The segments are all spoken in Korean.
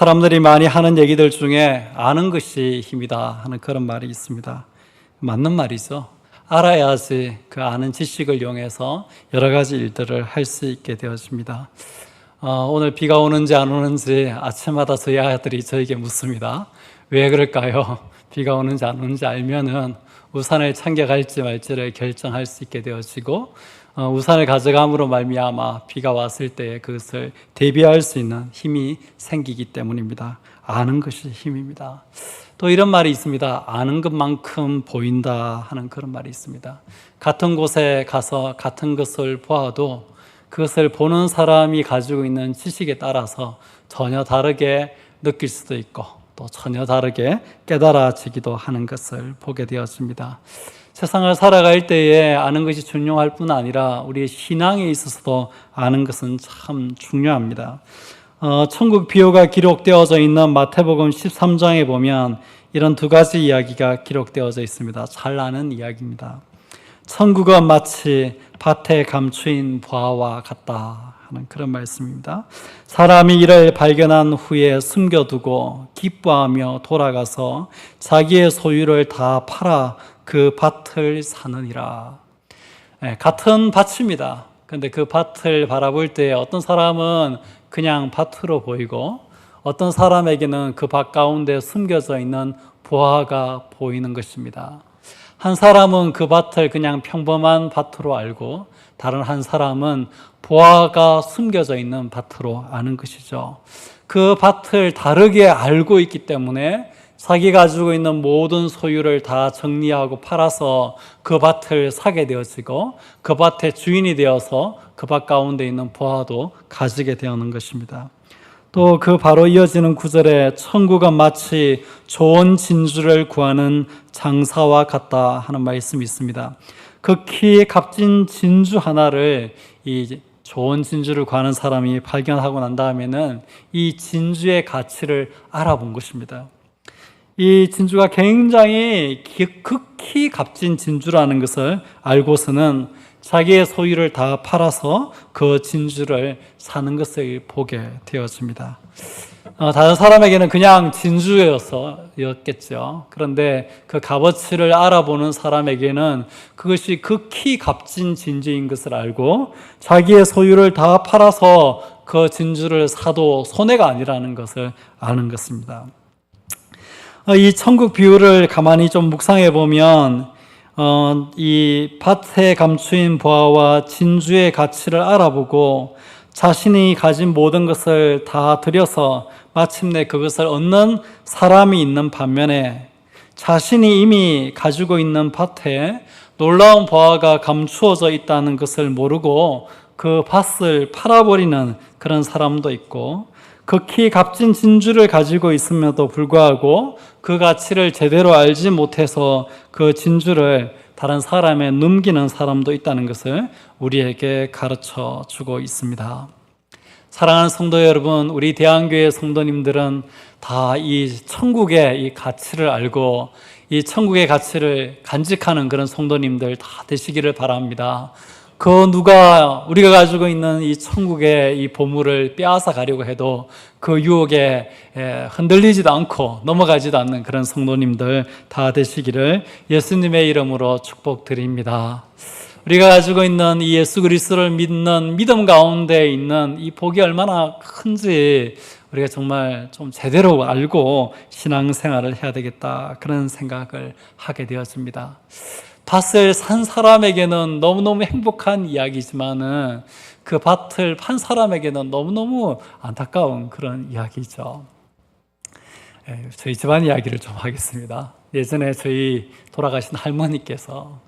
사람들이 많이 하는 얘기들 중에 아는 것이 힘이다 하는 그런 말이 있습니다. 맞는 말이죠. 알아야지 그 아는 지식을 이용해서 여러 가지 일들을 할 수 있게 되어집니다. 오늘 비가 오는지 안 오는지 아침마다 저희 아들이 저에게 묻습니다. 왜 그럴까요? 비가 오는지 안 오는지 알면은 우산을 챙겨갈지 말지를 결정할 수 있게 되어지고, 우산을 가져감으로 말미암아 비가 왔을 때 그것을 대비할 수 있는 힘이 생기기 때문입니다. 아는 것이 힘입니다. 또 이런 말이 있습니다. 아는 것만큼 보인다 하는 그런 말이 있습니다. 같은 곳에 가서 같은 것을 보아도 그것을 보는 사람이 가지고 있는 지식에 따라서 전혀 다르게 느낄 수도 있고 또 전혀 다르게 깨달아지기도 하는 것을 보게 되었습니다. 세상을 살아갈 때에 아는 것이 중요할 뿐 아니라 우리의 신앙에 있어서도 아는 것은 참 중요합니다. 천국 비유가 기록되어져 있는 마태복음 13장에 보면 이런 두 가지 이야기가 기록되어져 있습니다. 잘 아는 이야기입니다. 천국은 마치 밭에 감추인 보화와 같다 하는 그런 말씀입니다. 사람이 이를 발견한 후에 숨겨두고 기뻐하며 돌아가서 자기의 소유를 다 팔아 그 밭을 사느니라. 같은 밭입니다. 그런데 그 밭을 바라볼 때 어떤 사람은 그냥 밭으로 보이고 어떤 사람에게는 그 밭 가운데 숨겨져 있는 보화가 보이는 것입니다. 한 사람은 그 밭을 그냥 평범한 밭으로 알고 다른 한 사람은 보화가 숨겨져 있는 밭으로 아는 것이죠. 그 밭을 다르게 알고 있기 때문에 자기가 가지고 있는 모든 소유를 다 정리하고 팔아서 그 밭을 사게 되어지고 그 밭의 주인이 되어서 그 밭 가운데 있는 보화도 가지게 되는 것입니다. 또 그 바로 이어지는 구절에 천국은 마치 좋은 진주를 구하는 장사와 같다 하는 말씀이 있습니다. 극히 값진 진주 하나를 이 좋은 진주를 구하는 사람이 발견하고 난 다음에는 이 진주의 가치를 알아본 것입니다. 이 진주가 굉장히 극히 값진 진주라는 것을 알고서는 자기의 소유를 다 팔아서 그 진주를 사는 것을 보게 되었습니다. 다른 사람에게는 그냥 진주였겠죠. 그런데 그 값어치를 알아보는 사람에게는 그것이 극히 값진 진주인 것을 알고 자기의 소유를 다 팔아서 그 진주를 사도 손해가 아니라는 것을 아는 것입니다. 이 천국 비유를 가만히 좀 묵상해 보면 이 밭에 감추인 보화와 진주의 가치를 알아보고 자신이 가진 모든 것을 다 들여서 마침내 그것을 얻는 사람이 있는 반면에 자신이 이미 가지고 있는 밭에 놀라운 보화가 감추어져 있다는 것을 모르고 그 밭을 팔아버리는 그런 사람도 있고, 극히 값진 진주를 가지고 있음에도 불구하고 그 가치를 제대로 알지 못해서 그 진주를 다른 사람에 넘기는 사람도 있다는 것을 우리에게 가르쳐 주고 있습니다. 사랑하는 성도 여러분, 우리 대한교회 성도님들은 다 이 천국의 이 가치를 알고 이 천국의 가치를 간직하는 그런 성도님들 다 되시기를 바랍니다. 그 누가 우리가 가지고 있는 이 천국의 이 보물을 빼앗아 가려고 해도 그 유혹에 흔들리지도 않고 넘어가지도 않는 그런 성도님들 다 되시기를 예수님의 이름으로 축복드립니다. 우리가 가지고 있는 이 예수 그리스도를 믿는 믿음 가운데 있는 이 복이 얼마나 큰지 우리가 정말 좀 제대로 알고 신앙생활을 해야 되겠다, 그런 생각을 하게 되었습니다. 밭을 산 사람에게는 너무너무 행복한 이야기지만은 그 밭을 판 사람에게는 너무너무 안타까운 그런 이야기죠. 저희 집안 이야기를 좀 하겠습니다. 예전에 저희 돌아가신 할머니께서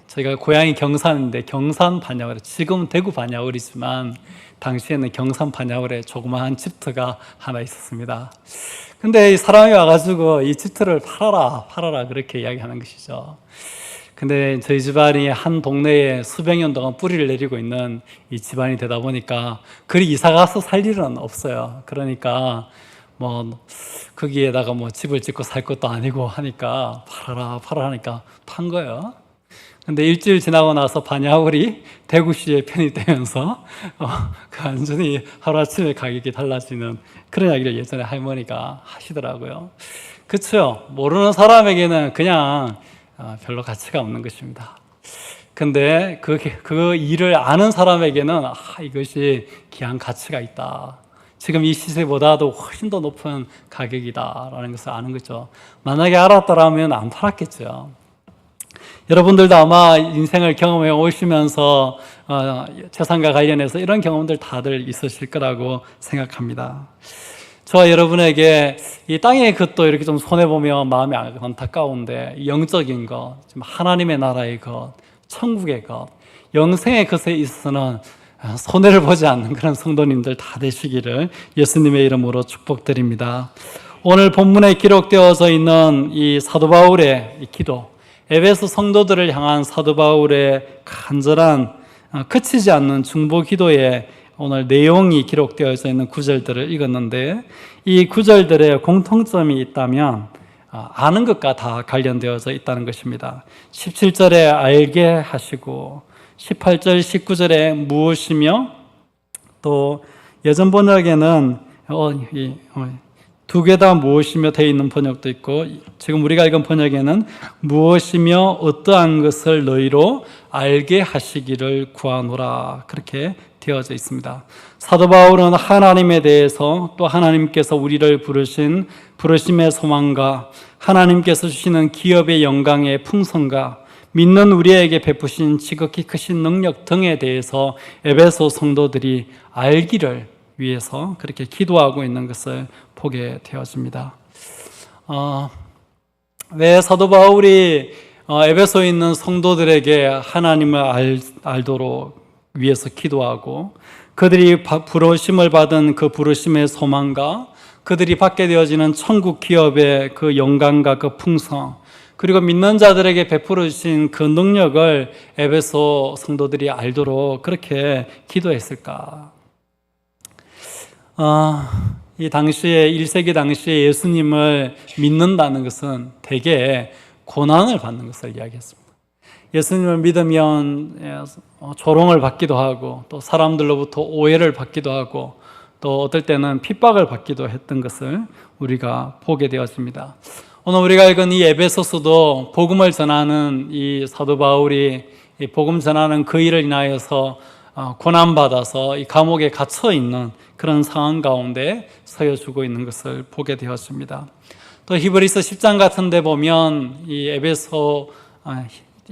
저희가 고향이 경산인데 경산 반야월에, 지금 대구 반야월이지만 당시에는 경산 반야월에 조그마한 집터가 하나 있었습니다. 근데 이 사람이 와가지고 이 집터를 팔아라 그렇게 이야기하는 것이죠. 근데 저희 집안이 한 동네에 수백 년 동안 뿌리를 내리고 있는 이 집안이 되다 보니까 그리 이사 가서 살 일은 없어요. 그러니까 거기에다가 집을 짓고 살 것도 아니고 하니까 팔아라 하니까 판 거예요. 근데 일주일 지나고 나서 반야울이 대구시에 편입되면서 완전히 하루아침에 가격이 달라지는 그런 이야기를 예전에 할머니가 하시더라고요. 그렇죠. 모르는 사람에게는 그냥 별로 가치가 없는 것입니다. 근데 그 일을 아는 사람에게는 이것이 귀한 가치가 있다. 지금 이 시세보다도 훨씬 더 높은 가격이다라는 것을 아는 거죠. 만약에 알았더라면 안 팔았겠죠. 여러분들도 아마 인생을 경험해 오시면서 재산과 관련해서 이런 경험들 다들 있으실 거라고 생각합니다. 저와 여러분에게 이 땅의 것도 이렇게 좀 손해보며 마음이 안타까운데 영적인 것, 하나님의 나라의 것, 천국의 것, 영생의 것에 있어서는 손해를 보지 않는 그런 성도님들 다 되시기를 예수님의 이름으로 축복드립니다. 오늘 본문에 기록되어져 있는 이 사도 바울의 이 기도, 에베소 성도들을 향한 사도 바울의 간절한 그치지 않는 중보 기도의 오늘 내용이 기록되어져 있는 구절들을 읽었는데, 이 구절들의 공통점이 있다면 아는 것과 다 관련되어져 있다는 것입니다. 17절에 알게 하시고 18절, 19절에 무엇이며, 또 예전 번역에는 두 개 다 무엇이며 되어 있는 번역도 있고, 지금 우리가 읽은 번역에는 무엇이며 어떠한 것을 너희로 알게 하시기를 구하노라, 그렇게 되어져 있습니다. 사도 바울은 하나님에 대해서, 또 하나님께서 우리를 부르신 부르심의 소망과 하나님께서 주시는 기업의 영광의 풍성과 믿는 우리에게 베푸신 지극히 크신 능력 등에 대해서 에베소 성도들이 알기를 위해서 그렇게 기도하고 있는 것을 보게 되어집니다. 왜 사도 바울이 에베소에 있는 성도들에게 하나님을 알도록 위해서 기도하고, 그들이 부르심을 받은 그 부르심의 소망과 그들이 받게 되어지는 천국 기업의 그 영광과 그 풍성, 그리고 믿는 자들에게 베풀어 주신 그 능력을 에베소 성도들이 알도록 그렇게 기도했을까? 이 당시에 1세기 당시에 예수님을 믿는다는 것은 대개 고난을 받는 것을 이야기했습니다. 예수님을 믿으면 조롱을 받기도 하고, 또 사람들로부터 오해를 받기도 하고, 또 어떨 때는 핍박을 받기도 했던 것을 우리가 보게 되었습니다. 오늘 우리가 읽은 이 에베소서도 복음을 전하는 이 사도 바울이 이 복음 전하는 그 일을 인하여서 고난받아서 이 감옥에 갇혀 있는 그런 상황 가운데 서여주고 있는 것을 보게 되었습니다. 또 히브리서 10장 같은 데 보면 이 에베소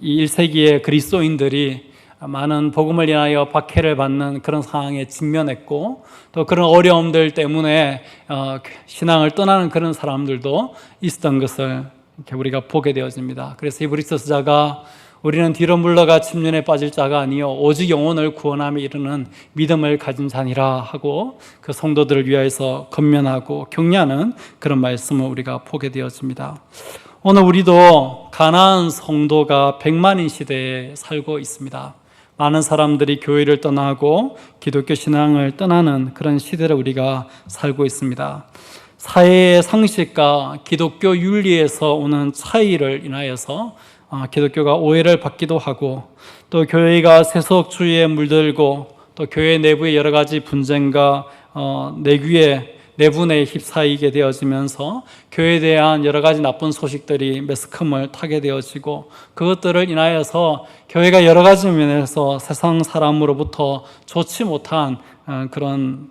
이 1세기의 그리스도인들이 많은 복음을 인하여 박해를 받는 그런 상황에 직면했고, 또 그런 어려움들 때문에 신앙을 떠나는 그런 사람들도 있었던 것을 이렇게 우리가 보게 되어집니다. 그래서 히브리서 저자가 우리는 뒤로 물러가 침륜에 빠질 자가 아니요 오직 영혼을 구원함에 이르는 믿음을 가진 자니라 하고 그 성도들을 위하여서 권면하고 격려하는 그런 말씀을 우리가 보게 되어집니다. 오늘 우리도 가나안 성도가 100만인 시대에 살고 있습니다. 많은 사람들이 교회를 떠나고 기독교 신앙을 떠나는 그런 시대를 우리가 살고 있습니다. 사회의 상식과 기독교 윤리에서 오는 차이를 인하여서 기독교가 오해를 받기도 하고, 또 교회가 세속주의에 물들고, 또 교회 내부의 여러 가지 분쟁과 내분에 휩싸이게 되어지면서 교회에 대한 여러 가지 나쁜 소식들이 매스컴을 타게 되어지고, 그것들을 인하여서 교회가 여러 가지 면에서 세상 사람으로부터 좋지 못한 그런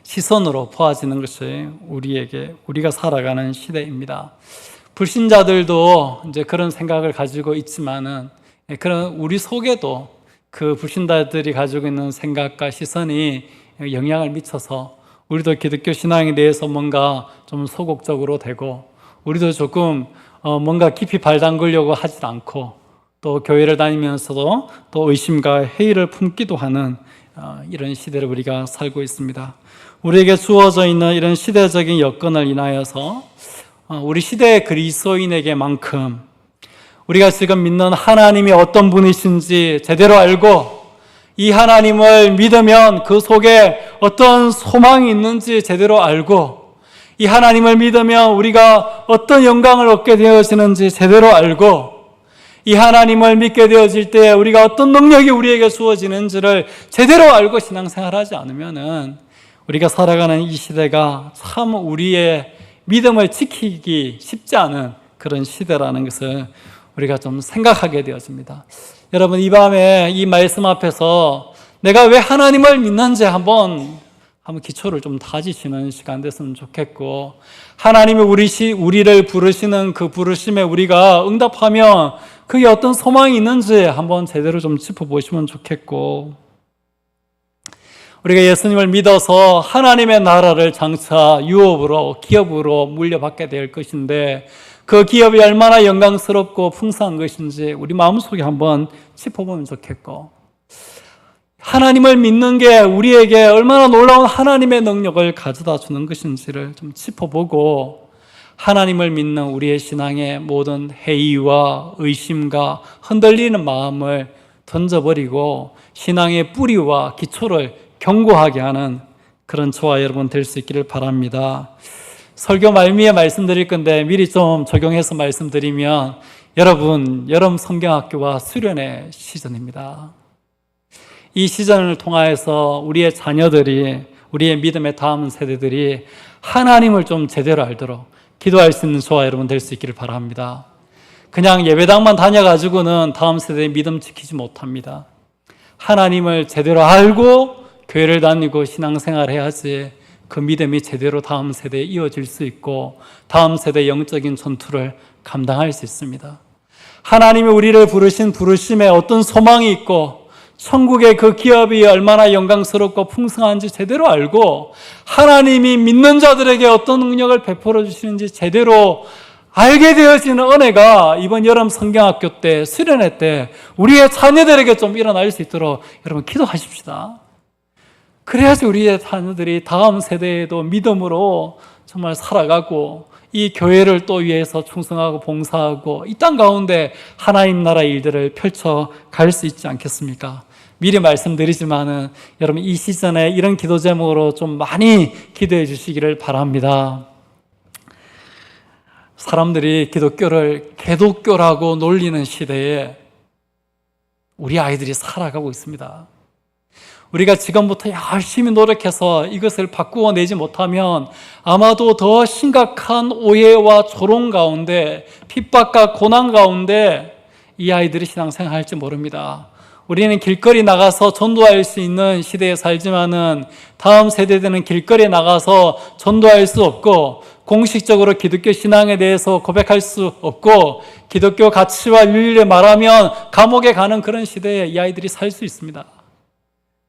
시선으로 보아지는 것이 우리가 살아가는 시대입니다. 불신자들도 이제 그런 생각을 가지고 있지만은, 그런 우리 속에도 그 불신자들이 가지고 있는 생각과 시선이 영향을 미쳐서 우리도 기독교 신앙에 대해서 뭔가 좀 소극적으로 되고, 우리도 조금 뭔가 깊이 발 담그려고 하지 않고, 또 교회를 다니면서도 또 의심과 회의를 품기도 하는 이런 시대를 우리가 살고 있습니다. 우리에게 주어져 있는 이런 시대적인 여건을 인하여서 우리 시대의 그리스도인에게만큼 우리가 지금 믿는 하나님이 어떤 분이신지 제대로 알고, 이 하나님을 믿으면 그 속에 어떤 소망이 있는지 제대로 알고, 이 하나님을 믿으면 우리가 어떤 영광을 얻게 되어지는지 제대로 알고, 이 하나님을 믿게 되어질 때 우리가 어떤 능력이 우리에게 주어지는지를 제대로 알고 신앙생활하지 않으면은 우리가 살아가는 이 시대가 참 우리의 믿음을 지키기 쉽지 않은 그런 시대라는 것을 우리가 좀 생각하게 되어집니다. 여러분, 이 밤에 이 말씀 앞에서 내가 왜 하나님을 믿는지 한번 기초를 좀 다지시는 시간 됐으면 좋겠고, 하나님이 우리를 부르시는 그 부르심에 우리가 응답하면 그게 어떤 소망이 있는지 한번 제대로 좀 짚어보시면 좋겠고, 우리가 예수님을 믿어서 하나님의 나라를 장차 유업으로, 기업으로 물려받게 될 것인데 그 기업이 얼마나 영광스럽고 풍성한 것인지 우리 마음속에 한번 짚어보면 좋겠고, 하나님을 믿는 게 우리에게 얼마나 놀라운 하나님의 능력을 가져다 주는 것인지를 좀 짚어보고, 하나님을 믿는 우리의 신앙의 모든 회의와 의심과 흔들리는 마음을 던져버리고 신앙의 뿌리와 기초를 견고하게 하는 그런 저와 여러분 될 수 있기를 바랍니다. 설교 말미에 말씀드릴 건데 미리 좀 적용해서 말씀드리면, 여러분, 여름 성경학교와 수련회 시즌입니다. 이 시즌을 통하여서 우리의 자녀들이, 우리의 믿음의 다음 세대들이 하나님을 좀 제대로 알도록 기도할 수 있는 저와 여러분 될 수 있기를 바랍니다. 그냥 예배당만 다녀가지고는 다음 세대의 믿음 지키지 못합니다. 하나님을 제대로 알고 교회를 다니고 신앙생활을 해야지 그 믿음이 제대로 다음 세대에 이어질 수 있고 다음 세대의 영적인 전투를 감당할 수 있습니다. 하나님이 우리를 부르신 부르심에 어떤 소망이 있고 천국의 그 기업이 얼마나 영광스럽고 풍성한지 제대로 알고 하나님이 믿는 자들에게 어떤 능력을 베풀어 주시는지 제대로 알게 되어지는 은혜가 이번 여름 성경학교 때, 수련회 때 우리의 자녀들에게 좀 일어날 수 있도록 여러분 기도하십시다. 그래야지 우리의 자녀들이 다음 세대에도 믿음으로 정말 살아가고 이 교회를 또 위해서 충성하고 봉사하고 이 땅 가운데 하나님 나라 일들을 펼쳐갈 수 있지 않겠습니까? 미리 말씀드리지만은 여러분 이 시즌에 이런 기도 제목으로 좀 많이 기도해 주시기를 바랍니다. 사람들이 기독교를 개독교라고 놀리는 시대에 우리 아이들이 살아가고 있습니다. 우리가 지금부터 열심히 노력해서 이것을 바꾸어내지 못하면 아마도 더 심각한 오해와 조롱 가운데, 핍박과 고난 가운데 이 아이들이 신앙생활 할지 모릅니다. 우리는 길거리 나가서 전도할 수 있는 시대에 살지만은 다음 세대들은 길거리에 나가서 전도할 수 없고 공식적으로 기독교 신앙에 대해서 고백할 수 없고 기독교 가치와 윤리를 말하면 감옥에 가는 그런 시대에 이 아이들이 살 수 있습니다.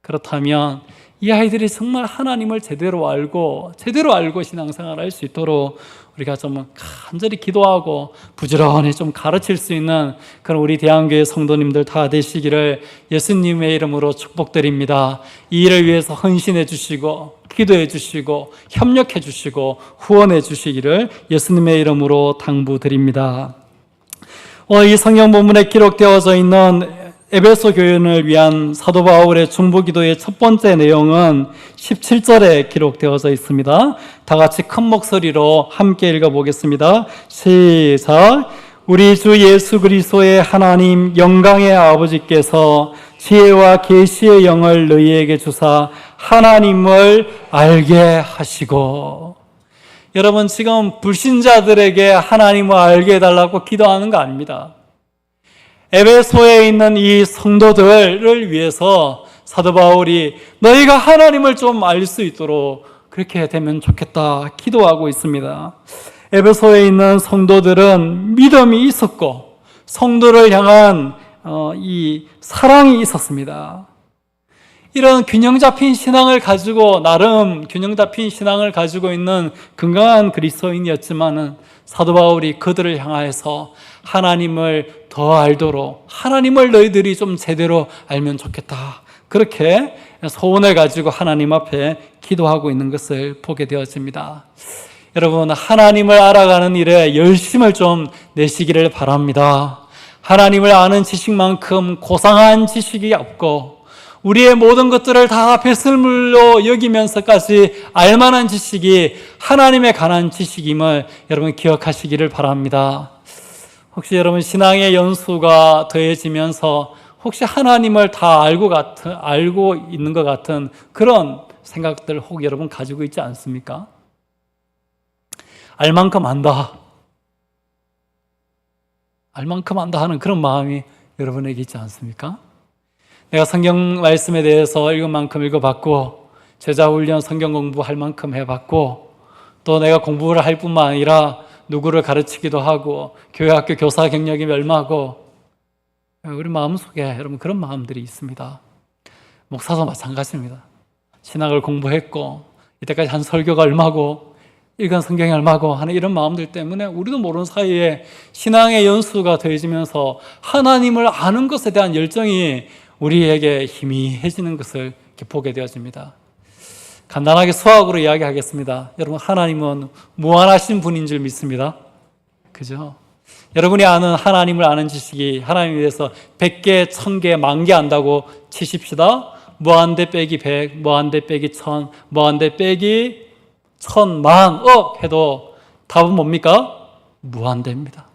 그렇다면 이 아이들이 정말 하나님을 제대로 알고 신앙생활을 할 수 있도록 우리가 좀 간절히 기도하고 부지런히 좀 가르칠 수 있는 그런 우리 대한교회 성도님들 다 되시기를 예수님의 이름으로 축복드립니다. 이 일을 위해서 헌신해 주시고 기도해 주시고 협력해 주시고 후원해 주시기를 예수님의 이름으로 당부드립니다. 이 성경 본문에 기록되어져 있는 에베소 교인을 위한 사도 바울의 중보기도의 첫 번째 내용은 17절에 기록되어져 있습니다. 다 같이 큰 목소리로 함께 읽어보겠습니다. 시작. 우리 주 예수 그리스도의 하나님 영광의 아버지께서 지혜와 계시의 영을 너희에게 주사 하나님을 알게 하시고. 여러분, 지금 불신자들에게 하나님을 알게 해달라고 기도하는 거 아닙니다. 에베소에 있는 이 성도들을 위해서 사도 바울이 너희가 하나님을 좀 알 수 있도록 그렇게 되면 좋겠다 기도하고 있습니다. 에베소에 있는 성도들은 믿음이 있었고 성도를 향한 이 사랑이 있었습니다. 이런 균형 잡힌 신앙을 가지고 나름 균형 잡힌 신앙을 가지고 있는 건강한 그리스도인이었지만은 사도 바울이 그들을 향하여서 하나님을 더 알도록 하나님을 너희들이 좀 제대로 알면 좋겠다. 그렇게 소원을 가지고 하나님 앞에 기도하고 있는 것을 보게 되어집니다. 여러분, 하나님을 알아가는 일에 열심을 좀 내시기를 바랍니다. 하나님을 아는 지식만큼 고상한 지식이 없고 우리의 모든 것들을 다 배설물로 여기면서까지 알만한 지식이 하나님에 관한 지식임을 여러분 기억하시기를 바랍니다. 혹시 여러분 신앙의 연수가 더해지면서 혹시 하나님을 다 알고 있는 것 같은 그런 생각들 혹 여러분 가지고 있지 않습니까? 알 만큼 안다. 알 만큼 안다 하는 그런 마음이 여러분에게 있지 않습니까? 내가 성경 말씀에 대해서 읽은 만큼 읽어봤고, 제자훈련 성경 공부할 만큼 해봤고, 또 내가 공부를 할 뿐만 아니라 누구를 가르치기도 하고 교회 학교 교사 경력이 얼마고, 우리 마음속에 여러분 그런 마음들이 있습니다. 목사도 마찬가지입니다. 신학을 공부했고 이때까지 한 설교가 얼마고 읽은 성경이 얼마고 하는 이런 마음들 때문에 우리도 모르는 사이에 신앙의 연수가 더해지면서 하나님을 아는 것에 대한 열정이 우리에게 희미해지는 것을 이렇게 보게 되어집니다. 간단하게 수학으로 이야기하겠습니다. 여러분, 하나님은 무한하신 분인 줄 믿습니다. 그죠? 여러분이 아는 하나님을 아는 지식이 하나님에 대해서 100개, 1000개, 10,000개 안다고 치십시다. 무한대 빼기 100, 무한대 빼기 1000, 무한대 빼기 1000만, 억 해도 답은 뭡니까? 무한대입니다.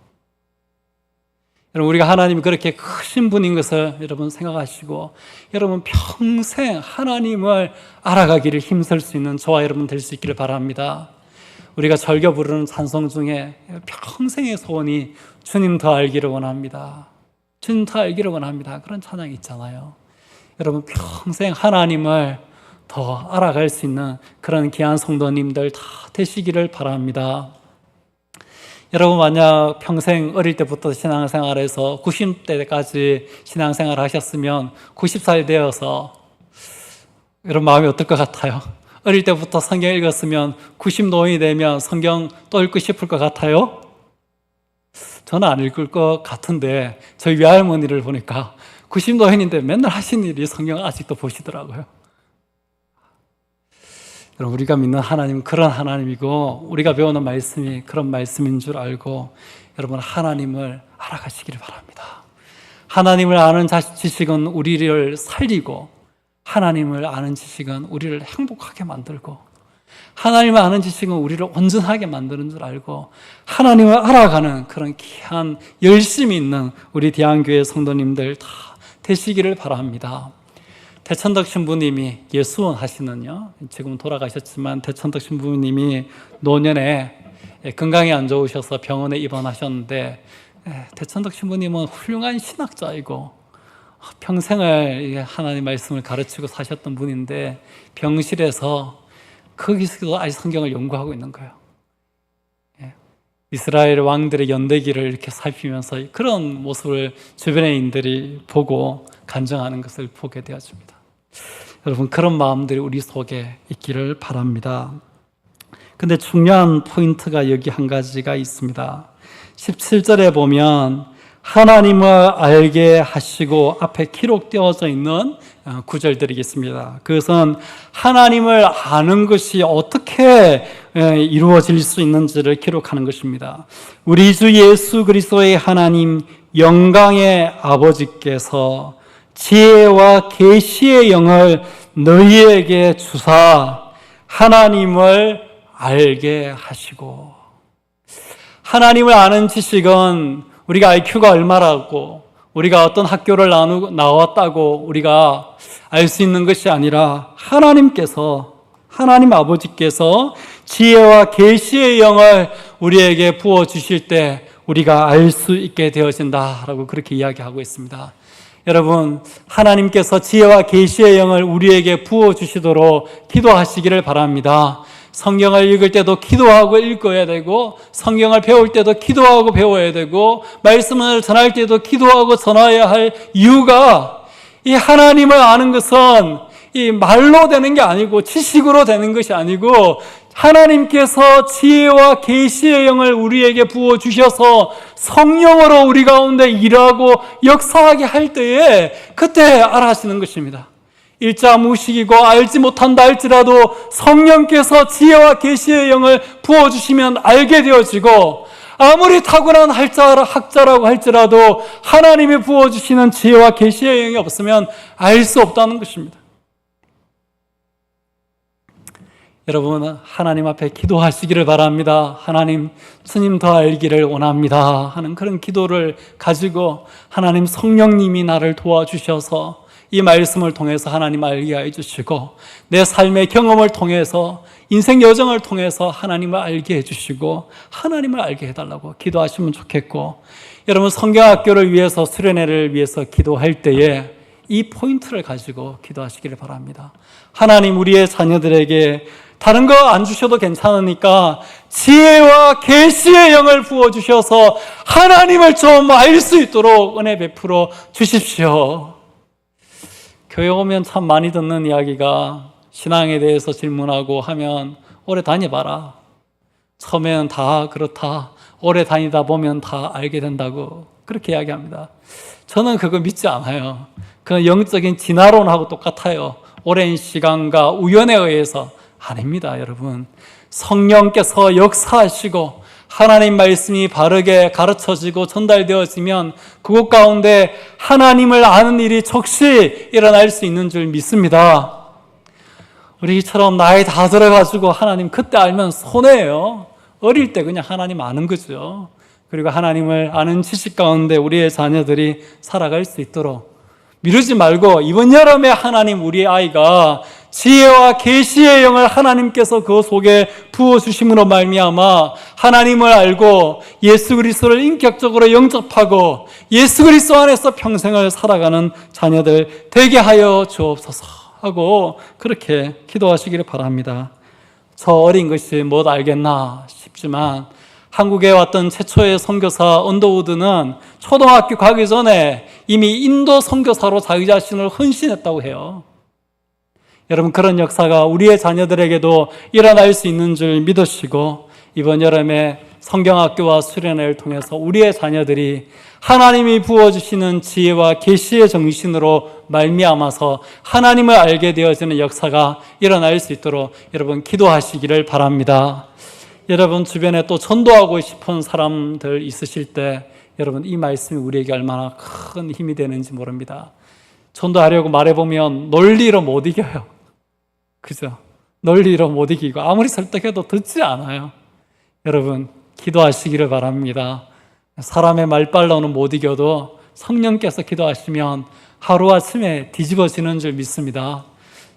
여러분, 우리가 하나님이 그렇게 크신 분인 것을 여러분 생각하시고, 여러분 평생 하나님을 알아가기를 힘쓸 수 있는 저와 여러분 될 수 있기를 바랍니다. 우리가 절겨 부르는 찬송 중에 평생의 소원이 주님 더 알기를 원합니다. 주님 더 알기를 원합니다. 그런 찬양이 있잖아요. 여러분 평생 하나님을 더 알아갈 수 있는 그런 귀한 성도님들 다 되시기를 바랍니다. 여러분 만약 평생 어릴 때부터 신앙생활에서 90대까지 신앙생활 하셨으면 90살 되어서 여러분 마음이 어떨 것 같아요? 어릴 때부터 성경 읽었으면 90노인이 되면 성경 또 읽고 싶을 것 같아요? 저는 안 읽을 것 같은데 저희 외할머니를 보니까 90노인인데 맨날 하신 일이 성경 아직도 보시더라고요. 여러분 우리가 믿는 하나님은 그런 하나님이고 우리가 배우는 말씀이 그런 말씀인 줄 알고 여러분 하나님을 알아가시기를 바랍니다. 하나님을 아는 지식은 우리를 살리고 하나님을 아는 지식은 우리를 행복하게 만들고 하나님을 아는 지식은 우리를 온전하게 만드는 줄 알고 하나님을 알아가는 그런 귀한 열심이 있는 우리 대한교회 성도님들 다 되시기를 바랍니다. 대천덕 신부님이 예수원 하시는요, 지금 돌아가셨지만 대천덕 신부님이 노년에 건강이 안 좋으셔서 병원에 입원하셨는데 대천덕 신부님은 훌륭한 신학자이고 평생을 하나님 말씀을 가르치고 사셨던 분인데 병실에서 거기서도 아직 성경을 연구하고 있는 거예요. 이스라엘 왕들의 연대기를 이렇게 살피면서 그런 모습을 주변의 인들이 보고 간증하는 것을 보게 되어집니다. 여러분 그런 마음들이 우리 속에 있기를 바랍니다. 근데 중요한 포인트가 여기 한 가지가 있습니다. 17절에 보면 하나님을 알게 하시고 앞에 기록되어져 있는 구절들이 있습니다. 그것은 하나님을 아는 것이 어떻게 이루어질 수 있는지를 기록하는 것입니다. 우리 주 예수 그리스도의 하나님 영광의 아버지께서 지혜와 계시의 영을 너희에게 주사 하나님을 알게 하시고, 하나님을 아는 지식은 우리가 IQ가 얼마라고 우리가 어떤 학교를 나왔다고 우리가 알 수 있는 것이 아니라 하나님 아버지께서 지혜와 계시의 영을 우리에게 부어주실 때 우리가 알 수 있게 되어진다라고 그렇게 이야기하고 있습니다. 여러분 하나님께서 지혜와 계시의 영을 우리에게 부어주시도록 기도하시기를 바랍니다. 성경을 읽을 때도 기도하고 읽어야 되고 성경을 배울 때도 기도하고 배워야 되고 말씀을 전할 때도 기도하고 전해야 할 이유가 이 하나님을 아는 것은 이 말로 되는 게 아니고 지식으로 되는 것이 아니고 하나님께서 지혜와 계시의 영을 우리에게 부어주셔서 성령으로 우리 가운데 일하고 역사하게 할 때에 그때 알아하시는 것입니다. 일자 무식이고 알지 못한다 할지라도 성령께서 지혜와 계시의 영을 부어주시면 알게 되어지고 아무리 탁월한 학자라고 할지라도 하나님이 부어주시는 지혜와 계시의 영이 없으면 알 수 없다는 것입니다. 여러분 하나님 앞에 기도하시기를 바랍니다. 하나님, 주님 더 알기를 원합니다 하는 그런 기도를 가지고 하나님 성령님이 나를 도와주셔서 이 말씀을 통해서 하나님 알게 해주시고 내 삶의 경험을 통해서 인생 여정을 통해서 하나님을 알게 해주시고 하나님을 알게 해달라고 기도하시면 좋겠고, 여러분 성경학교를 위해서 수련회를 위해서 기도할 때에 이 포인트를 가지고 기도하시기를 바랍니다. 하나님, 우리의 자녀들에게 다른 거 안 주셔도 괜찮으니까 지혜와 계시의 영을 부어주셔서 하나님을 좀 알 수 있도록 은혜 베풀어 주십시오. 교회 오면 참 많이 듣는 이야기가, 신앙에 대해서 질문하고 하면 오래 다녀봐라, 처음에는 다 그렇다, 오래 다니다 보면 다 알게 된다고 그렇게 이야기합니다. 저는 그거 믿지 않아요. 그건 영적인 진화론하고 똑같아요. 오랜 시간과 우연에 의해서 아닙니다. 여러분, 성령께서 역사하시고 하나님 말씀이 바르게 가르쳐지고 전달되어지면 그곳 가운데 하나님을 아는 일이 즉시 일어날 수 있는 줄 믿습니다. 우리처럼 나이 다 들어가지고 하나님 그때 알면 손해예요. 어릴 때 그냥 하나님 아는 거죠. 그리고 하나님을 아는 지식 가운데 우리의 자녀들이 살아갈 수 있도록 미루지 말고, 이번 여름에 하나님, 우리 아이가 지혜와 계시의 영을 하나님께서 그 속에 부어주심으로 말미암아 하나님을 알고 예수 그리스도를 인격적으로 영접하고 예수 그리스도 안에서 평생을 살아가는 자녀들 되게 하여 주옵소서 하고 그렇게 기도하시기를 바랍니다. 저 어린 것이 못 알겠나 싶지만 한국에 왔던 최초의 선교사 언더우드는 초등학교 가기 전에 이미 인도 선교사로 자기 자신을 헌신했다고 해요. 여러분, 그런 역사가 우리의 자녀들에게도 일어날 수 있는 줄 믿으시고, 이번 여름에 성경학교와 수련회를 통해서 우리의 자녀들이 하나님이 부어주시는 지혜와 계시의 정신으로 말미암아서 하나님을 알게 되어지는 역사가 일어날 수 있도록 여러분 기도하시기를 바랍니다. 여러분 주변에 또 전도하고 싶은 사람들 있으실 때 여러분 이 말씀이 우리에게 얼마나 큰 힘이 되는지 모릅니다. 전도하려고 말해보면 논리로 못 이겨요. 그죠? 논리로 못 이기고 아무리 설득해도 듣지 않아요. 여러분 기도하시기를 바랍니다. 사람의 말빨로는 못 이겨도 성령께서 기도하시면 하루아침에 뒤집어지는 줄 믿습니다.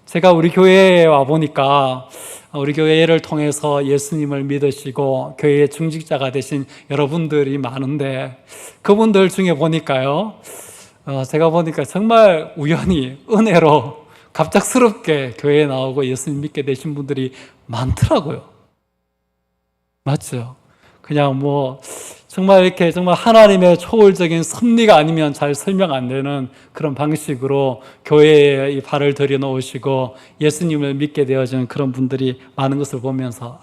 제가 우리 교회에 와보니까 우리 교회를 통해서 예수님을 믿으시고 교회의 중직자가 되신 여러분들이 많은데, 그분들 중에 보니까요, 제가 보니까 정말 우연히 은혜로 갑작스럽게 교회에 나오고 예수님 믿게 되신 분들이 많더라고요. 맞죠? 그냥 정말 이렇게 정말 하나님의 초월적인 섭리가 아니면 잘 설명 안 되는 그런 방식으로 교회에 이 발을 들여놓으시고 예수님을 믿게 되어진 그런 분들이 많은 것을 보면서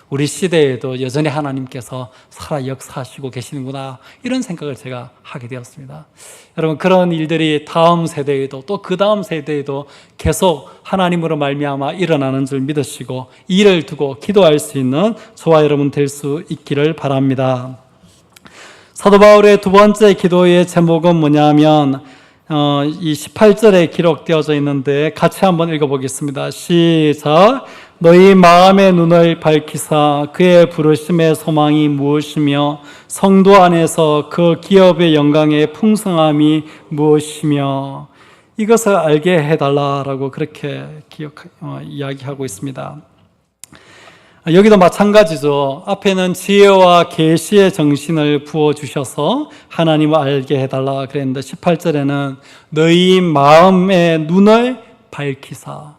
우리 시대에도 여전히 하나님께서 살아 역사하시고 계시는구나, 이런 생각을 제가 하게 되었습니다. 여러분 그런 일들이 다음 세대에도 또 그 다음 세대에도 계속 하나님으로 말미암아 일어나는 줄 믿으시고 이를 두고 기도할 수 있는 저와 여러분 될 수 있기를 바랍니다. 사도 바울의 두 번째 기도의 제목은 뭐냐면 이 18절에 기록되어져 있는데 같이 한번 읽어보겠습니다. 시작. 너희 마음의 눈을 밝히사 그의 부르심의 소망이 무엇이며 성도 안에서 그 기업의 영광의 풍성함이 무엇이며 이것을 알게 해달라라고 그렇게 이야기하고 있습니다. 여기도 마찬가지죠. 앞에는 지혜와 계시의 정신을 부어주셔서 하나님을 알게 해달라 그랬는데 18절에는 너희 마음의 눈을 밝히사,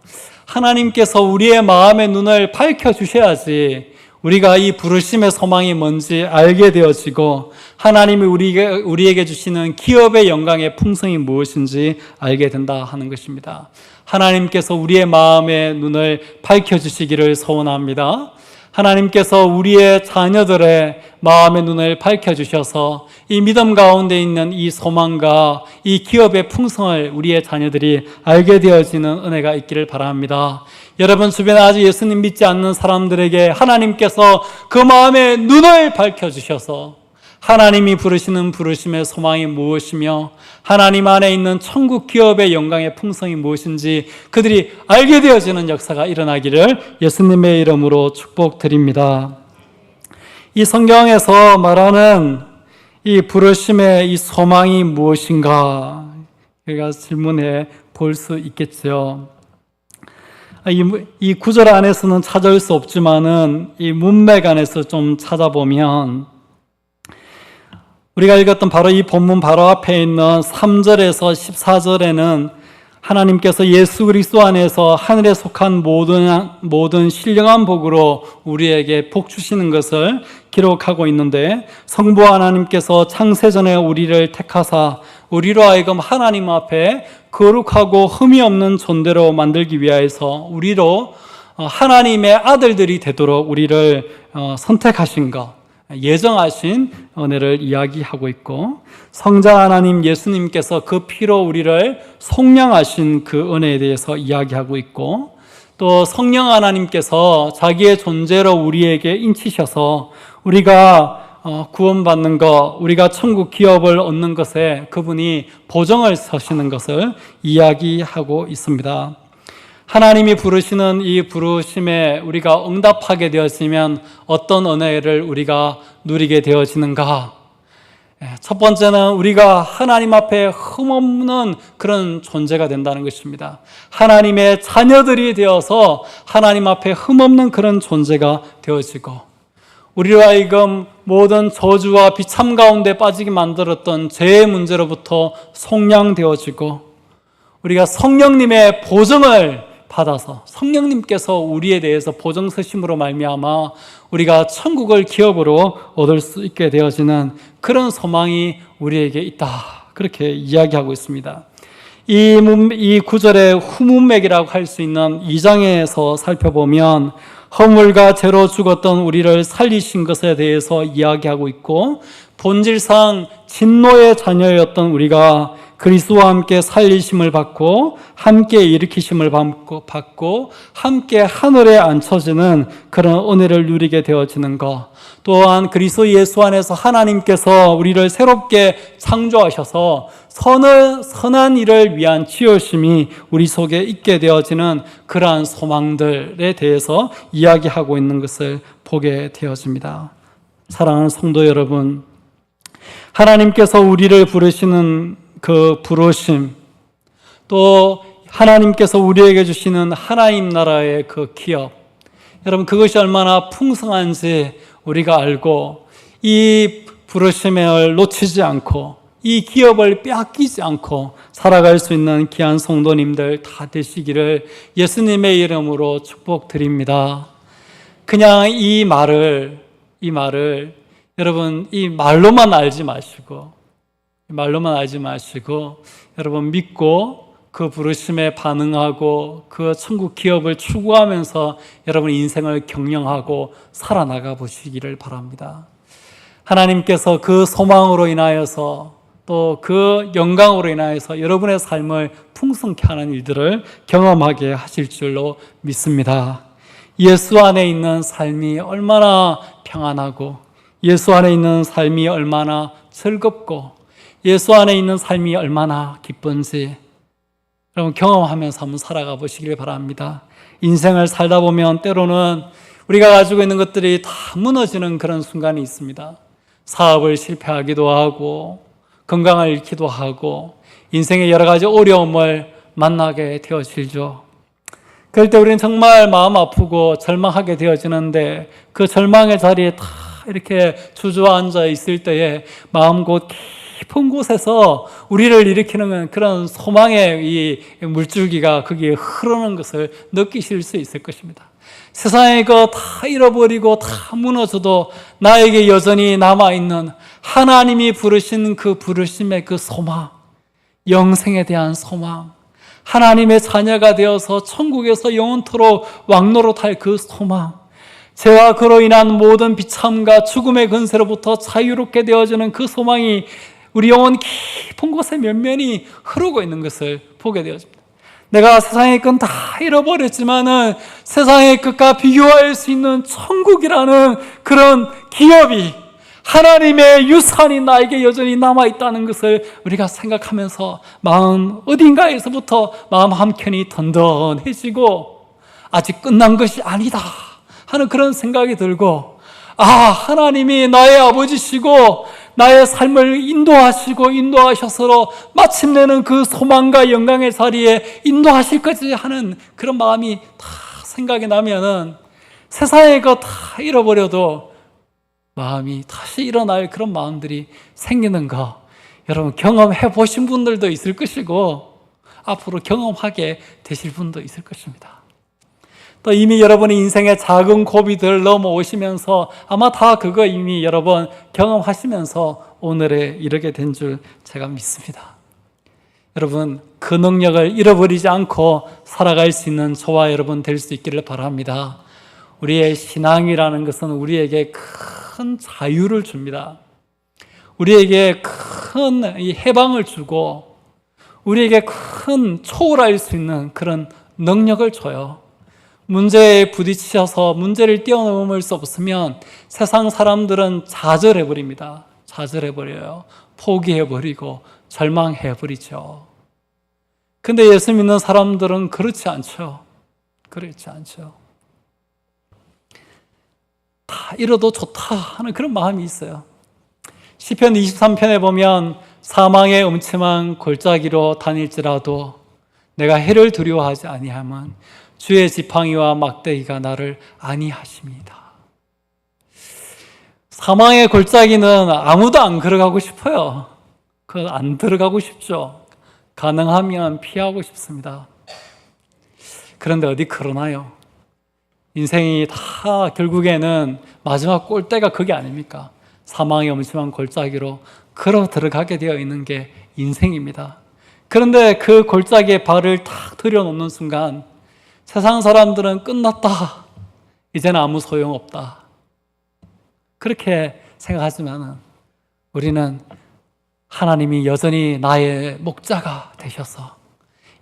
하나님께서 우리의 마음의 눈을 밝혀주셔야지 우리가 이 부르심의 소망이 뭔지 알게 되어지고 하나님이 우리에게 주시는 기업의 영광의 풍성이 무엇인지 알게 된다 하는 것입니다. 하나님께서 우리의 마음의 눈을 밝혀주시기를 소원합니다. 하나님께서 우리의 자녀들의 마음의 눈을 밝혀주셔서 이 믿음 가운데 있는 이 소망과 이 기업의 풍성을 우리의 자녀들이 알게 되어지는 은혜가 있기를 바랍니다. 여러분 주변에 아직 예수님 믿지 않는 사람들에게 하나님께서 그 마음의 눈을 밝혀주셔서 하나님이 부르시는 부르심의 소망이 무엇이며 하나님 안에 있는 천국 기업의 영광의 풍성이 무엇인지 그들이 알게 되어지는 역사가 일어나기를 예수님의 이름으로 축복드립니다. 이 성경에서 말하는 이 부르심의 이 소망이 무엇인가 우리가 질문해 볼 수 있겠죠. 이 구절 안에서는 찾아올 수 없지만은 이 문맥 안에서 좀 찾아보면 우리가 읽었던 바로 이 본문 바로 앞에 있는 3절에서 14절에는 하나님께서 예수 그리스도 안에서 하늘에 속한 모든 신령한 복으로 우리에게 복 주시는 것을 기록하고 있는데 성부 하나님께서 창세전에 우리를 택하사 우리로 하여금 하나님 앞에 거룩하고 흠이 없는 존재로 만들기 위하여서 우리로 하나님의 아들들이 되도록 우리를 선택하신 것, 예정하신 은혜를 이야기하고 있고 성자 하나님 예수님께서 그 피로 우리를 속량하신 그 은혜에 대해서 이야기하고 있고 또 성령 하나님께서 자기의 존재로 우리에게 인치셔서 우리가 구원받는 것, 우리가 천국 기업을 얻는 것에 그분이 보증을 서시는 것을 이야기하고 있습니다. 하나님이 부르시는 이 부르심에 우리가 응답하게 되었으면 어떤 은혜를 우리가 누리게 되어지는가? 첫 번째는 우리가 하나님 앞에 흠없는 그런 존재가 된다는 것입니다. 하나님의 자녀들이 되어서 하나님 앞에 흠없는 그런 존재가 되어지고 우리로 하여금 모든 저주와 비참 가운데 빠지게 만들었던 죄의 문제로부터 속량되어지고 우리가 성령님의 보증을 받아서 성령님께서 우리에 대해서 보증 서심으로 말미암아 우리가 천국을 기업으로 얻을 수 있게 되어지는 그런 소망이 우리에게 있다. 그렇게 이야기하고 있습니다. 이 구절의 후문맥이라고 할 수 있는 2장에서 살펴보면 허물과 죄로 죽었던 우리를 살리신 것에 대해서 이야기하고 있고 본질상 진노의 자녀였던 우리가 그리스도와 함께 살리심을 받고 함께 일으키심을 받고 함께 하늘에 앉혀지는 그런 은혜를 누리게 되어지는 것, 또한 그리스도 예수 안에서 하나님께서 우리를 새롭게 창조하셔서 선한 일을 위한 치유심이 우리 속에 있게 되어지는 그러한 소망들에 대해서 이야기하고 있는 것을 보게 되어집니다. 사랑하는 성도 여러분, 하나님께서 우리를 부르시는 그 부르심, 또 하나님께서 우리에게 주시는 하나님 나라의 그 기업, 여러분 그것이 얼마나 풍성한지 우리가 알고 이 부르심을 놓치지 않고 이 기업을 빼앗기지 않고 살아갈 수 있는 귀한 성도님들 다 되시기를 예수님의 이름으로 축복드립니다. 그냥 이 말을 여러분 이 말로만 알지 마시고 여러분 믿고 그 부르심에 반응하고 그 천국 기업을 추구하면서 여러분 인생을 경영하고 살아나가 보시기를 바랍니다. 하나님께서 그 소망으로 인하여서 또 그 영광으로 인하여서 여러분의 삶을 풍성케 하는 일들을 경험하게 하실 줄로 믿습니다. 예수 안에 있는 삶이 얼마나 평안하고 예수 안에 있는 삶이 얼마나 즐겁고 예수 안에 있는 삶이 얼마나 기쁜지 여러분 경험하면서 한번 살아가 보시길 바랍니다. 인생을 살다 보면 때로는 우리가 가지고 있는 것들이 다 무너지는 그런 순간이 있습니다. 사업을 실패하기도 하고 건강을 잃기도 하고 인생의 여러 가지 어려움을 만나게 되어지죠. 그럴 때 우리는 정말 마음 아프고 절망하게 되어지는데 그 절망의 자리에 다 이렇게 주저앉아 있을 때에 마음 깊은 곳에서 우리를 일으키는 그런 소망의 이 물줄기가 거기에 흐르는 것을 느끼실 수 있을 것입니다. 세상에 다 잃어버리고 다 무너져도 나에게 여전히 남아있는 하나님이 부르신 그 부르심의 그 소망, 영생에 대한 소망, 하나님의 자녀가 되어서 천국에서 영원토록 왕노릇할 그 소망, 죄와 그로 인한 모든 비참과 죽음의 근세로부터 자유롭게 되어지는 그 소망이 우리 영혼 깊은 곳에 면면히 흐르고 있는 것을 보게 되어집니다. 내가 세상의 건 다 잃어버렸지만은 세상의 것과 비교할 수 있는 천국이라는 그런 기업이 하나님의 유산이 나에게 여전히 남아있다는 것을 우리가 생각하면서 마음 어딘가에서부터 마음 한켠이 던던해지고 아직 끝난 것이 아니다 하는 그런 생각이 들고, 하나님이 나의 아버지시고 나의 삶을 인도하셔서 마침내는 그 소망과 영광의 자리에 인도하실 거지 하는 그런 마음이 다 생각이 나면은 세상의 것 다 잃어버려도 마음이 다시 일어날 그런 마음들이 생기는 거, 여러분 경험해 보신 분들도 있을 것이고 앞으로 경험하게 되실 분도 있을 것입니다. 또 이미 여러분의 인생의 작은 고비들 넘어오시면서 아마 다 그거 이미 여러 번 경험하시면서 오늘에 이르게 된 줄 제가 믿습니다. 여러분, 그 능력을 잃어버리지 않고 살아갈 수 있는 저와 여러분 될 수 있기를 바랍니다. 우리의 신앙이라는 것은 우리에게 큰 자유를 줍니다. 우리에게 큰 해방을 주고 우리에게 큰 초월할 수 있는 그런 능력을 줘요. 문제에 부딪혀서 문제를 뛰어넘을 수 없으면 세상 사람들은 좌절해버립니다. 좌절해버려요. 포기해버리고 절망해버리죠. 근데 예수 믿는 사람들은 그렇지 않죠. 그렇지 않죠. 다 잃어도 좋다 하는 그런 마음이 있어요. 시편 23편에 보면 사망의 음침한 골짜기로 다닐지라도 내가 해를 두려워하지 아니함은 주의 지팡이와 막대기가 나를 안위하십니다. 사망의 골짜기는 아무도 안 걸어가고 싶어요. 안 들어가고 싶죠. 가능하면 피하고 싶습니다. 그런데 어디 그러나요? 인생이 다 결국에는 마지막 골대가 그게 아닙니까? 사망의 음침한 골짜기로 걸어 들어가게 되어 있는 게 인생입니다. 그런데 그 골짜기에 발을 탁 들여놓는 순간 세상 사람들은 끝났다, 이제는 아무 소용없다, 그렇게 생각하지만 우리는 하나님이 여전히 나의 목자가 되셔서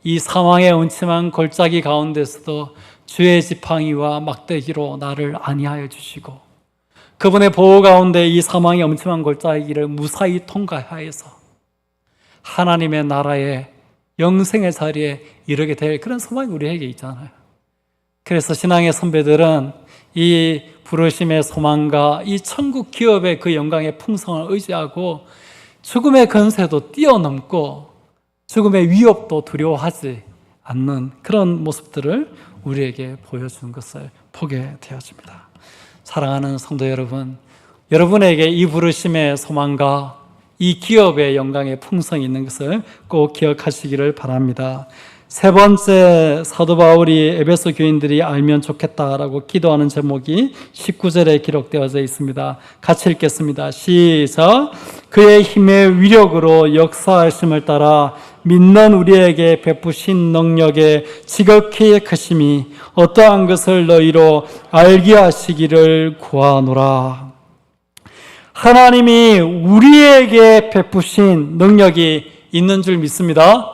이 사망의 음침한 골짜기 가운데서도 주의 지팡이와 막대기로 나를 안위하여 주시고 그분의 보호 가운데 이 사망의 음침한 골짜기를 무사히 통과하여서 하나님의 나라의 영생의 자리에 이르게 될 그런 소망이 우리에게 있잖아요. 그래서 신앙의 선배들은 이 부르심의 소망과 이 천국 기업의 그 영광의 풍성을 의지하고 죽음의 권세도 뛰어넘고 죽음의 위협도 두려워하지 않는 그런 모습들을 우리에게 보여주는 것을 보게 되어집니다. 사랑하는 성도 여러분, 여러분에게 이 부르심의 소망과 이 기업의 영광의 풍성이 있는 것을 꼭 기억하시기를 바랍니다. 세 번째, 사도 바울이 에베소 교인들이 알면 좋겠다라고 기도하는 제목이 19절에 기록되어져 있습니다. 같이 읽겠습니다. 시작. 그의 힘의 위력으로 역사하심을 따라 믿는 우리에게 베푸신 능력의 지극히 크심이 어떠한 것을 너희로 알게 하시기를 구하노라. 하나님이 우리에게 베푸신 능력이 있는 줄 믿습니다.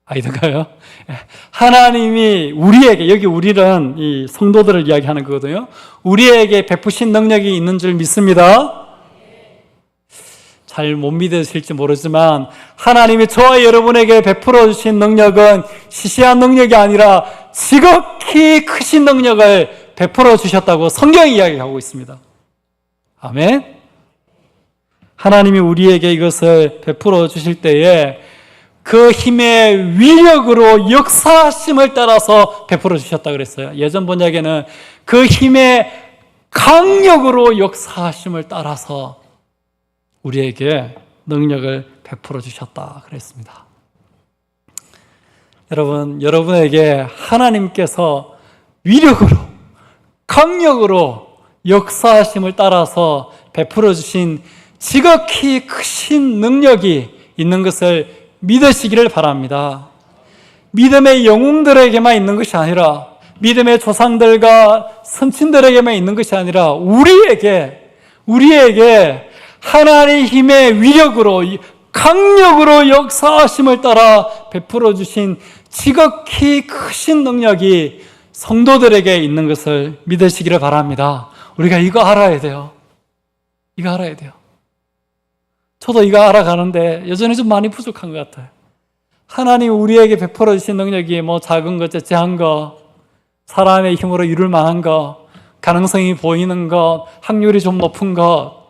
아이든가요? 하나님이 우리에게, 여기 우리는 이 성도들을 이야기하는 거거든요. 우리에게 베푸신 능력이 있는 줄 믿습니다. 잘 못 믿으실지 모르지만 하나님이 저와 여러분에게 베풀어 주신 능력은 시시한 능력이 아니라 지극히 크신 능력을 베풀어 주셨다고 성경이 이야기하고 있습니다. 아멘. 하나님이 우리에게 이것을 베풀어 주실 때에 그 힘의 위력으로 역사하심을 따라서 베풀어 주셨다 그랬어요. 예전 번역에는 그 힘의 강력으로 역사하심을 따라서 우리에게 능력을 베풀어 주셨다 그랬습니다. 여러분, 여러분에게 하나님께서 위력으로, 강력으로 역사하심을 따라서 베풀어 주신 지극히 크신 능력이 있는 것을 믿으시기를 바랍니다. 믿음의 영웅들에게만 있는 것이 아니라, 믿음의 조상들과 선친들에게만 있는 것이 아니라 우리에게 하나님의 힘의 위력으로 강력으로 역사하심을 따라 베풀어 주신 지극히 크신 능력이 성도들에게 있는 것을 믿으시기를 바랍니다. 우리가 이거 알아야 돼요. 이거 알아야 돼요. 저도 이거 알아가는데 여전히 좀 많이 부족한 것 같아요. 하나님 우리에게 베풀어 주신 능력이 뭐 작은 것, 째째한 거, 사람의 힘으로 이룰 만한 것, 가능성이 보이는 것, 확률이 좀 높은 것,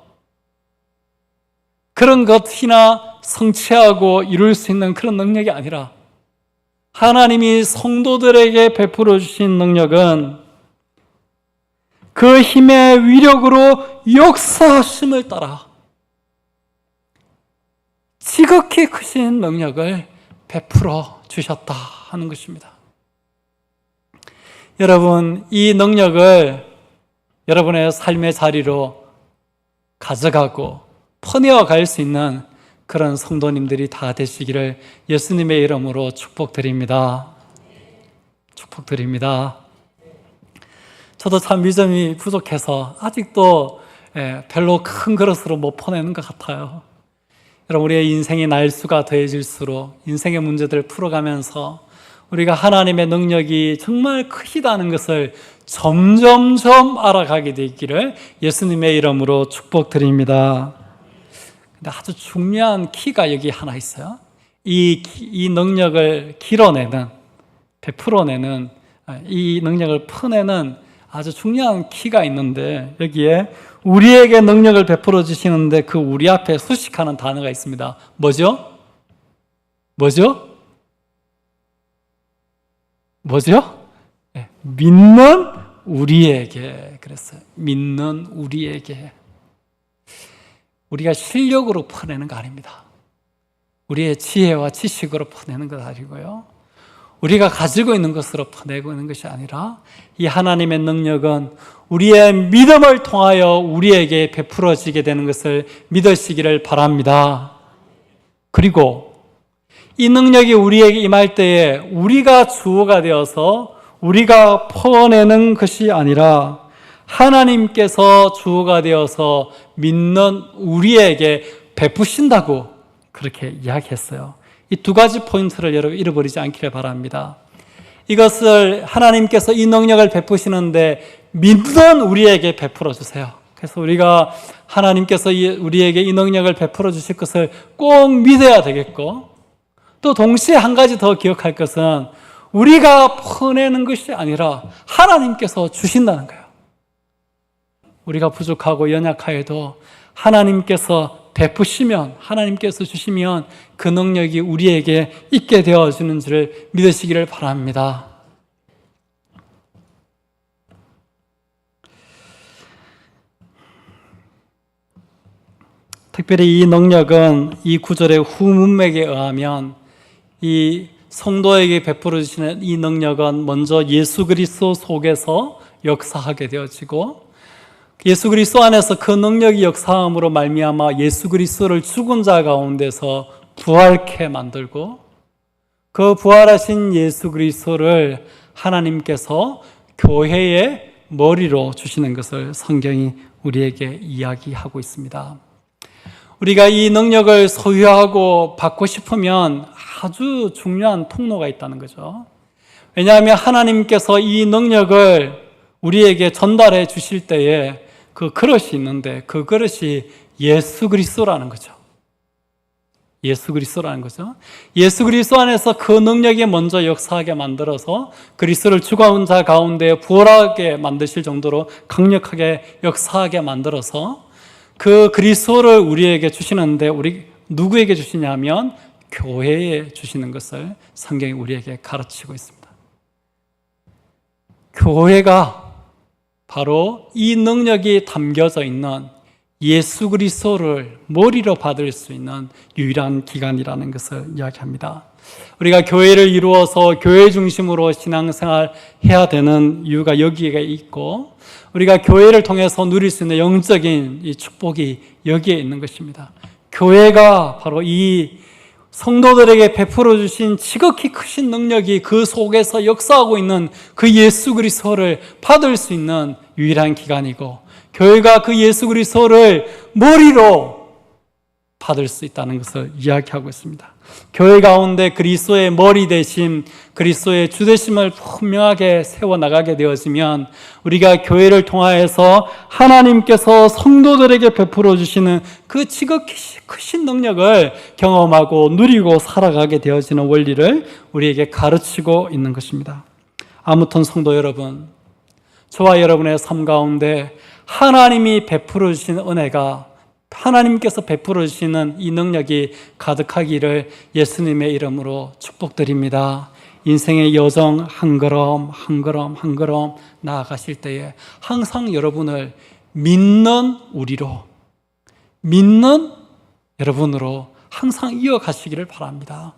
그런 것이나 성취하고 이룰 수 있는 그런 능력이 아니라 하나님이 성도들에게 베풀어 주신 능력은 그 힘의 위력으로 역사하심을 따라 지극히 크신 능력을 베풀어 주셨다 하는 것입니다. 여러분, 이 능력을 여러분의 삶의 자리로 가져가고 퍼내어 갈 수 있는 그런 성도님들이 다 되시기를 예수님의 이름으로 축복드립니다. 축복드립니다. 저도 참 믿음이 부족해서 아직도 별로 큰 그릇으로 못 퍼내는 것 같아요. 여러분, 우리의 인생의 날수가 더해질수록 인생의 문제들을 풀어가면서 우리가 하나님의 능력이 정말 크시다는 것을 점점점 알아가게 되기를 예수님의 이름으로 축복드립니다. 근데 아주 중요한 키가 여기 하나 있어요. 이 능력을 길어내는, 베풀어내는, 이 능력을 퍼내는 아주 중요한 키가 있는데, 여기에 우리에게 능력을 베풀어 주시는데 그 우리 앞에 수식하는 단어가 있습니다. 뭐죠? 뭐죠? 뭐죠? 네, 믿는 우리에게 그랬어요. 믿는 우리에게. 우리가 실력으로 퍼내는 거 아닙니다. 우리의 지혜와 지식으로 퍼내는 것 아니고요. 우리가 가지고 있는 것으로 퍼내고 있는 것이 아니라 이 하나님의 능력은 우리의 믿음을 통하여 우리에게 베풀어지게 되는 것을 믿으시기를 바랍니다. 그리고 이 능력이 우리에게 임할 때에 우리가 주어가 되어서 우리가 퍼내는 것이 아니라 하나님께서 주어가 되어서 믿는 우리에게 베푸신다고 그렇게 이야기했어요. 이 두 가지 포인트를 여러분 잃어버리지 않기를 바랍니다. 이것을 하나님께서 이 능력을 베푸시는데 믿는 우리에게 베풀어 주세요. 그래서 우리가 하나님께서 우리에게 이 능력을 베풀어 주실 것을 꼭 믿어야 되겠고, 또 동시에 한 가지 더 기억할 것은 우리가 퍼내는 것이 아니라 하나님께서 주신다는 거예요. 우리가 부족하고 연약하여도 하나님께서 베푸시면, 하나님께서 주시면 그 능력이 우리에게 있게 되어지는 줄을 믿으시기를 바랍니다. 특별히 이 능력은 이 구절의 후문맥에 의하면 이 성도에게 베풀어 주시는 이 능력은 먼저 예수 그리스도 속에서 역사하게 되어지고, 예수 그리스도 안에서 그 능력이 역사함으로 말미암아 예수 그리스도를 죽은 자 가운데서 부활케 만들고, 그 부활하신 예수 그리스도를 하나님께서 교회의 머리로 주시는 것을 성경이 우리에게 이야기하고 있습니다. 우리가 이 능력을 소유하고 받고 싶으면 아주 중요한 통로가 있다는 거죠. 왜냐하면 하나님께서 이 능력을 우리에게 전달해 주실 때에 그 그릇이 있는데 그 그릇이 예수 그리스도라는 거죠. 예수 그리스도라는 거죠. 예수 그리스도 안에서 그 능력이 먼저 역사하게 만들어서 그리스도를 죽은 자 가운데 부활하게 만드실 정도로 강력하게 역사하게 만들어서 그 그리스도를 우리에게 주시는데, 우리 누구에게 주시냐면 교회에 주시는 것을 성경이 우리에게 가르치고 있습니다. 교회가 바로 이 능력이 담겨져 있는 예수 그리스도를 머리로 받을 수 있는 유일한 기관이라는 것을 이야기합니다. 우리가 교회를 이루어서 교회 중심으로 신앙생활 해야 되는 이유가 여기에 있고, 우리가 교회를 통해서 누릴 수 있는 영적인 이 축복이 여기에 있는 것입니다. 교회가 바로 이 성도들에게 베풀어 주신 지극히 크신 능력이 그 속에서 역사하고 있는 그 예수 그리스도를 받을 수 있는 유일한 기관이고, 교회가 그 예수 그리스도를 머리로 받을 수 있다는 것을 이야기하고 있습니다. 교회 가운데 그리스도의 머리 되심, 그리스도의 주 되심을 분명하게 세워나가게 되어지면 우리가 교회를 통하여서 하나님께서 성도들에게 베풀어 주시는 그 지극히 크신 능력을 경험하고 누리고 살아가게 되어지는 원리를 우리에게 가르치고 있는 것입니다. 아무튼 성도 여러분, 저와 여러분의 삶 가운데 하나님이 베풀어 주신 은혜가, 하나님께서 베풀어 주시는 이 능력이 가득하기를 예수님의 이름으로 축복드립니다. 인생의 여정 한 걸음 한 걸음 한 걸음 나아가실 때에 항상 여러분을 믿는 우리로, 믿는 여러분으로 항상 이어가시기를 바랍니다.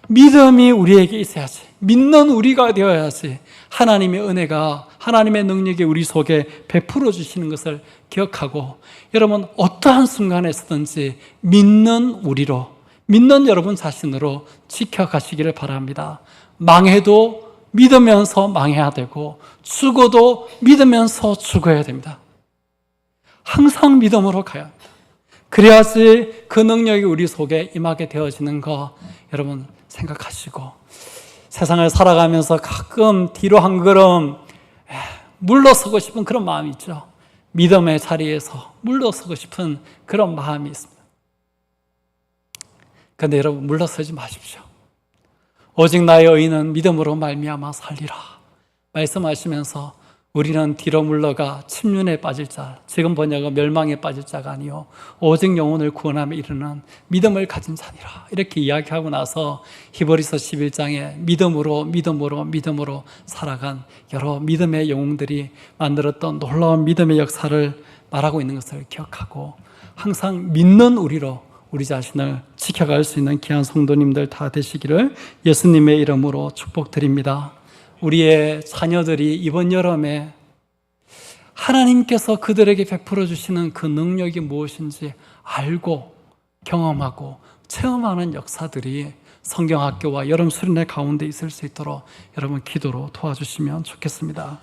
믿음이 우리에게 있어야지, 믿는 우리가 되어야지 하나님의 은혜가, 하나님의 능력이 우리 속에 베풀어 주시는 것을 기억하고, 여러분 어떠한 순간에서든지 믿는 우리로, 믿는 여러분 자신으로 지켜가시기를 바랍니다. 망해도 믿으면서 망해야 되고, 죽어도 믿으면서 죽어야 됩니다. 항상 믿음으로 가야 합니다. 그래야지 그 능력이 우리 속에 임하게 되어지는 거 여러분 생각하시고, 세상을 살아가면서 가끔 뒤로 한 걸음 물러서고 싶은 그런 마음이 있죠. 믿음의 자리에서 물러서고 싶은 그런 마음이 있습니다. 그런데 여러분 물러서지 마십시오. 오직 나의 의인은 믿음으로 말미암아 살리라 말씀하시면서 우리는 뒤로 물러가 침륜에 빠질 자, 지금 번역은 멸망에 빠질 자가 아니요 오직 영혼을 구원함에 이르는 믿음을 가진 자니라, 이렇게 이야기하고 나서 히브리서 11장에 믿음으로 살아간 여러 믿음의 영웅들이 만들었던 놀라운 믿음의 역사를 말하고 있는 것을 기억하고, 항상 믿는 우리로 우리 자신을 지켜갈 수 있는 귀한 성도님들 다 되시기를 예수님의 이름으로 축복드립니다. 우리의 자녀들이 이번 여름에 하나님께서 그들에게 베풀어 주시는 그 능력이 무엇인지 알고 경험하고 체험하는 역사들이 성경학교와 여름 수련회 가운데 있을 수 있도록 여러분 기도로 도와주시면 좋겠습니다.